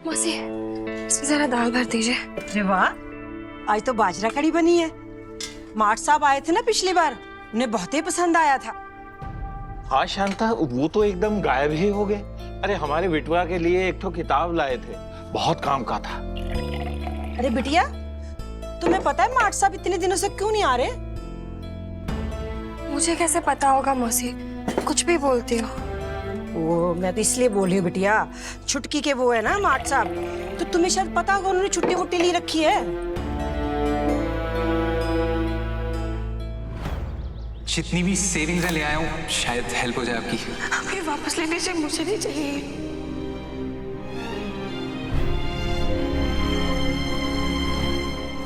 मौसी, इसमें जरा दाल भर दीजिए। अरे वाह, आज तो बाजरा कड़ी बनी है। माठ साहब आए थे ना पिछली बार, उन्हें बहुत ही पसंद आया था। हाँ शांता, वो तो एकदम गायब ही हो गए। अरे हमारे बिटवा के लिए एक तो किताब लाए थे, बहुत काम का था। अरे बिटिया, तुम्हें पता है माठ साहब इतने दिनों से क्यों नहीं आ रहे? मुझे कैसे पता होगा मौसी, कुछ भी बोलती हो। वो मैं तो इसलिए बोल रही हूँ बिटिया, छुटकी के वो है ना माठ साहब, तो तुम्हें शायद पता होगा उन्होंने छुट्टी वुट्टी ली रखी है। जितनी भी सेविंग्स ले आया हूँ, शायद हेल्प हो जाए आपकी। आप ये वापस ले लीजिए, मुझे नहीं चाहिए।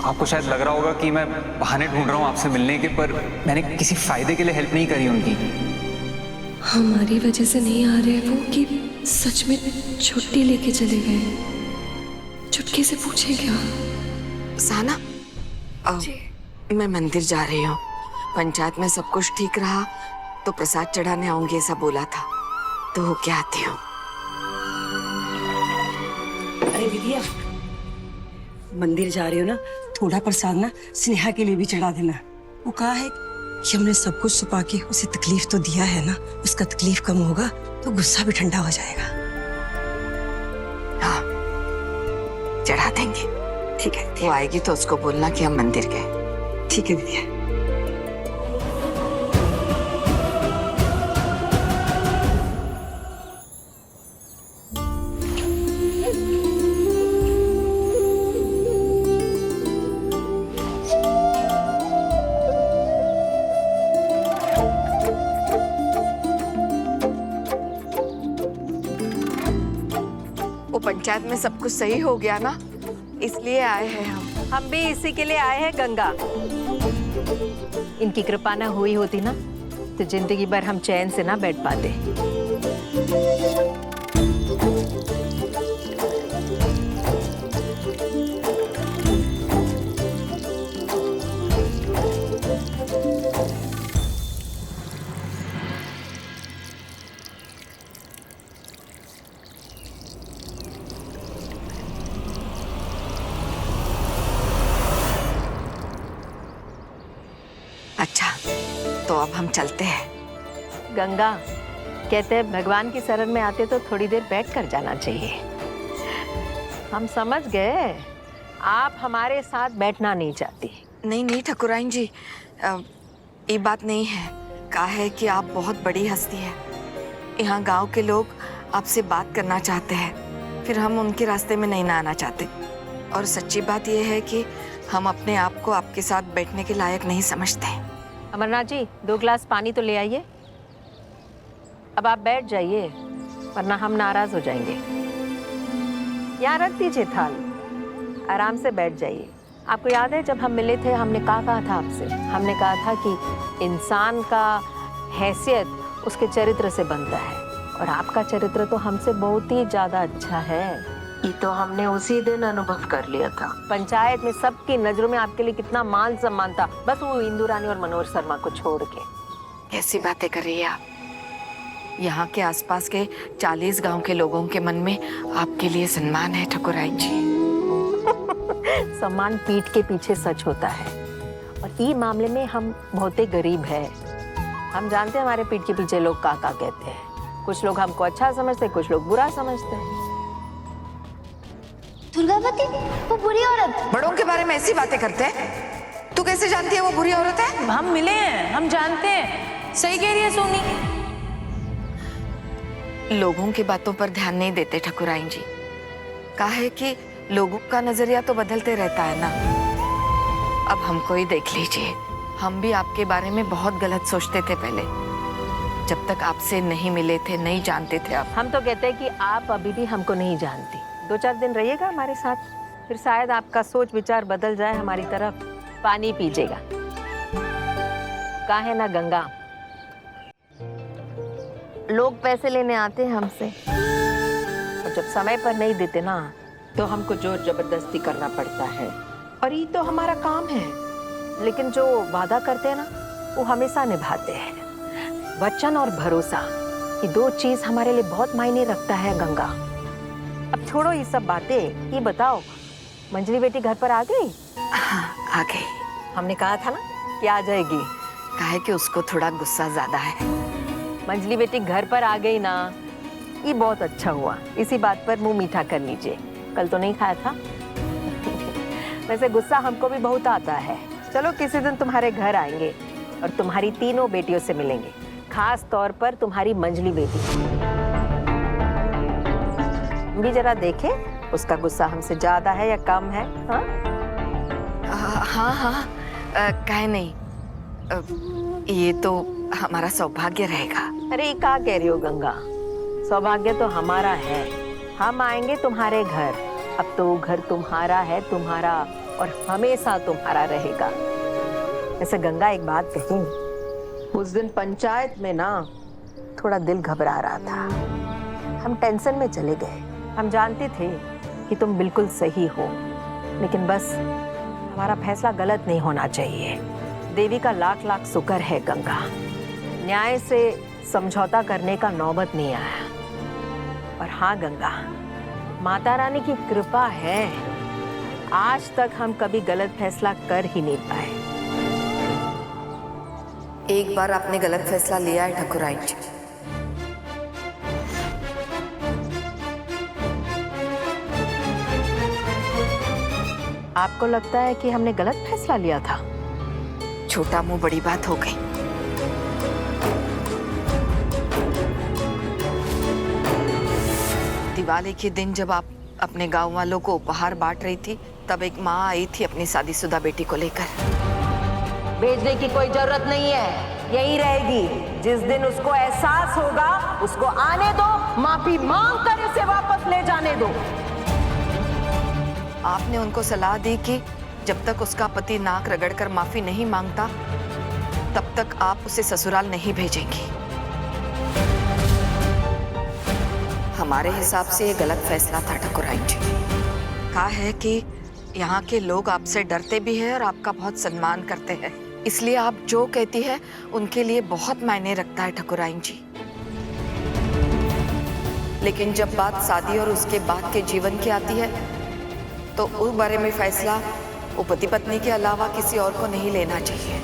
आपको शायद लग रहा होगा कि मैं बहाने ढूंढ रहा हूँ आपसे मिलने के, पर मैंने किसी फायदे के लिए हेल्प नहीं करी उनकी। हमारी वजह से नहीं आ रहे वो कि सच में छुट्टी लेके चले गए। चुटकी से पूछे क्या? साना, मैं मंदिर जा रही हूँ। पंचायत में सब कुछ ठीक रहा तो प्रसाद चढ़ाने आऊंगी ऐसा बोला था, तो हो क्या आती हूँ। अरे बिटिया, मंदिर जा रही हो ना, थोड़ा प्रसाद ना स्नेहा के लिए भी चढ़ा देना। वो कहा है कि हमने सब कुछ छुपा के उसे तकलीफ तो दिया है ना, उसका तकलीफ कम होगा तो गुस्सा भी ठंडा हो जाएगा। हाँ, चढ़ा देंगे। ठीक है, वो आएगी तो उसको बोलना कि हम मंदिर गए। ठीक है बिटिया। पंचायत में सब कुछ सही हो गया ना, इसलिए आए हैं हम भी इसी के लिए आए हैं गंगा। इनकी कृपा ना हुई होती ना तो जिंदगी भर हम चैन से ना बैठ पाते। अच्छा, तो अब हम चलते हैं। गंगा, कहते हैं भगवान की शरण में आते तो थोड़ी देर बैठ कर जाना चाहिए। हम समझ गए आप हमारे साथ बैठना नहीं चाहती। नहीं नहीं ठाकुराइन जी, ये बात नहीं है। कहा है कि आप बहुत बड़ी हस्ती है, यहाँ गांव के लोग आपसे बात करना चाहते हैं, फिर हम उनके रास्ते में नहीं ना आना चाहते। और सच्ची बात यह है कि हम अपने आप को आपके साथ बैठने के लायक नहीं समझते। अमरनाथ जी, 2 गिलास पानी तो ले आइए। अब आप बैठ जाइए वरना हम नाराज हो जाएंगे। यहाँ रख दीजिए थाल, आराम से बैठ जाइए। आपको याद है जब हम मिले थे हमने कहा था आपसे, हमने कहा था कि इंसान का हैसियत उसके चरित्र से बनता है, और आपका चरित्र तो हमसे बहुत ही ज्यादा अच्छा है। ये तो हमने उसी दिन अनुभव कर लिया था। पंचायत में सबकी नजरों में आपके लिए कितना मान सम्मान था, बस वो इंदु रानी और मनोहर शर्मा को छोड़ के। कैसी बातें कर रही है आप? यहाँ के आसपास के 40 गांव के लोगों के मन में आपके लिए सम्मान है ठाकुराइन जी। सम्मान पीठ के पीछे सच होता है, और ये मामले में हम बहुत ही गरीब है। हम जानते हैं हमारे पीठ के पीछे लोग क्या कहते हैं। कुछ लोग हमको अच्छा समझते, कुछ लोग बुरा समझते हैं। दुर्गावती, वो बुरी औरत। बड़ों के बारे में ऐसी बातें करते हैं? तू कैसे जानती है वो बुरी औरत है? हम मिले हैं, हम जानते हैं। सही कह रही है सोनी। लोगों की बातों पर ध्यान नहीं देते ठाकुराइन जी। कहा है कि लोगों का नजरिया तो बदलते रहता है ना। अब हमको ही देख लीजिए, हम भी आपके बारे में बहुत गलत सोचते थे पहले, जब तक आपसे नहीं मिले थे, नहीं जानते थे आप। हम तो कहते हैं कि आप अभी भी हमको नहीं जानती। 2-4 दिन रहिएगा हमारे साथ, फिर शायद आपका सोच विचार बदल जाए हमारी तरफ। पानी पीजिएगा। कहा है ना गंगा, लोग पैसे लेने आते हैं हमसे, और जब समय पर नहीं देते ना तो हमको जोर जबरदस्ती करना पड़ता है, और ये तो हमारा काम है। लेकिन जो वादा करते हैं ना वो हमेशा निभाते हैं। वचन और भरोसा, ये 2 चीज हमारे लिए बहुत मायने रखता है गंगा। अब छोड़ो ये सब बातें, ये बताओ मंजली बेटी घर पर आ गई? हाँ, आ गई। हमने कहा था ना कि आ जाएगी। काहे कि उसको थोड़ा गुस्सा ज्यादा है। मंजली बेटी घर पर आ गई ना, ये बहुत अच्छा हुआ। इसी बात पर मुंह मीठा कर लीजिए। कल तो नहीं खाया था। वैसे गुस्सा हमको भी बहुत आता है। चलो किसी दिन तुम्हारे घर आएंगे और तुम्हारी तीनों बेटियों से मिलेंगे, खास तौर पर तुम्हारी मंजली बेटी। भी जरा देखे उसका गुस्सा हमसे ज्यादा है या कम है। हाँ हाँ हाँ, काहे नहीं, ये तो हमारा सौभाग्य रहेगा। अरे ये क्या कह रही हो गंगा, सौभाग्य तो हमारा है। हम आएंगे तुम्हारे घर, अब तो घर तुम्हारा है, तुम्हारा और हमेशा तुम्हारा रहेगा। ऐसे गंगा एक बात कहूं, उस दिन पंचायत में ना थोड़ा दिल घबरा रहा था। हम टेंशन में चले गए। हम जानते थे कि तुम बिल्कुल सही हो, लेकिन बस हमारा फैसला गलत नहीं होना चाहिए। देवी का लाख लाख शुक्र है गंगा, न्याय से समझौता करने का नौबत नहीं आया। और हाँ गंगा, माता रानी की कृपा है, आज तक हम कभी गलत फैसला कर ही नहीं पाए। एक बार आपने गलत फैसला लिया है ठाकुराइन जी। आपको लगता है कि हमने गलत फैसला लिया था? छोटा मुंह बड़ी बात हो गई। दिवाली के दिन जब आप अपने गांव वालों को उपहार बांट रही थी, तब एक माँ आई थी अपनी शादीशुदा बेटी को लेकर। भेजने की कोई जरूरत नहीं है, यही रहेगी। जिस दिन उसको एहसास होगा उसको आने दो, माफी मांग कर उसे वापस ले जाने दो। आपने उनको सलाह दी कि जब तक उसका पति नाक रगड़कर माफी नहीं मांगता, तब तक आप उसे ससुराल नहीं भेजेंगी। हमारे हिसाब से ये गलत फैसला था ठाकुराइन जी। कहा है कि यहाँ के लोग आपसे डरते भी हैं और आपका बहुत सम्मान करते हैं, इसलिए आप जो कहती है उनके लिए बहुत मायने रखता है ठाकुराइन जी। लेकिन जब बात शादी और उसके बाद के जीवन की आती है, तो उस बारे में फैसला वो पति पत्नी के अलावा किसी और को नहीं लेना चाहिए।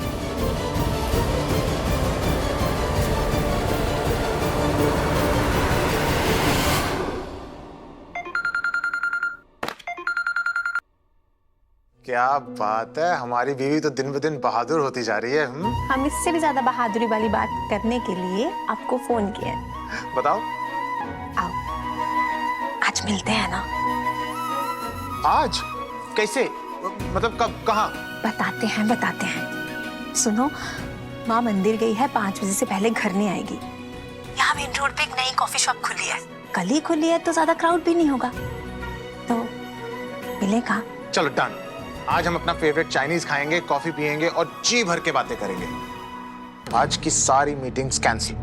क्या बात है, हमारी बीवी तो दिन ब दिन बहादुर होती जा रही है। हम इससे भी ज्यादा बहादुरी वाली बात करने के लिए आपको फोन किया है। बताओ। आओ, आज मिलते हैं ना? आज? कैसे? मतलब कब, कहाँ? बताते हैं। सुनो, माँ मंदिर गई है, 5 बजे से पहले घर नहीं आएगी। यहाँ मेन रोड पे एक नई कॉफी शॉप खुली है, कल ही खुली है, तो ज्यादा क्राउड भी नहीं होगा, तो मिलेगा। चलो डन। आज हम अपना फेवरेट चाइनीज खाएंगे, कॉफी पियेंगे और जी भर के बातें करेंगे। आज की सारी मीटिंग्स कैंसिल।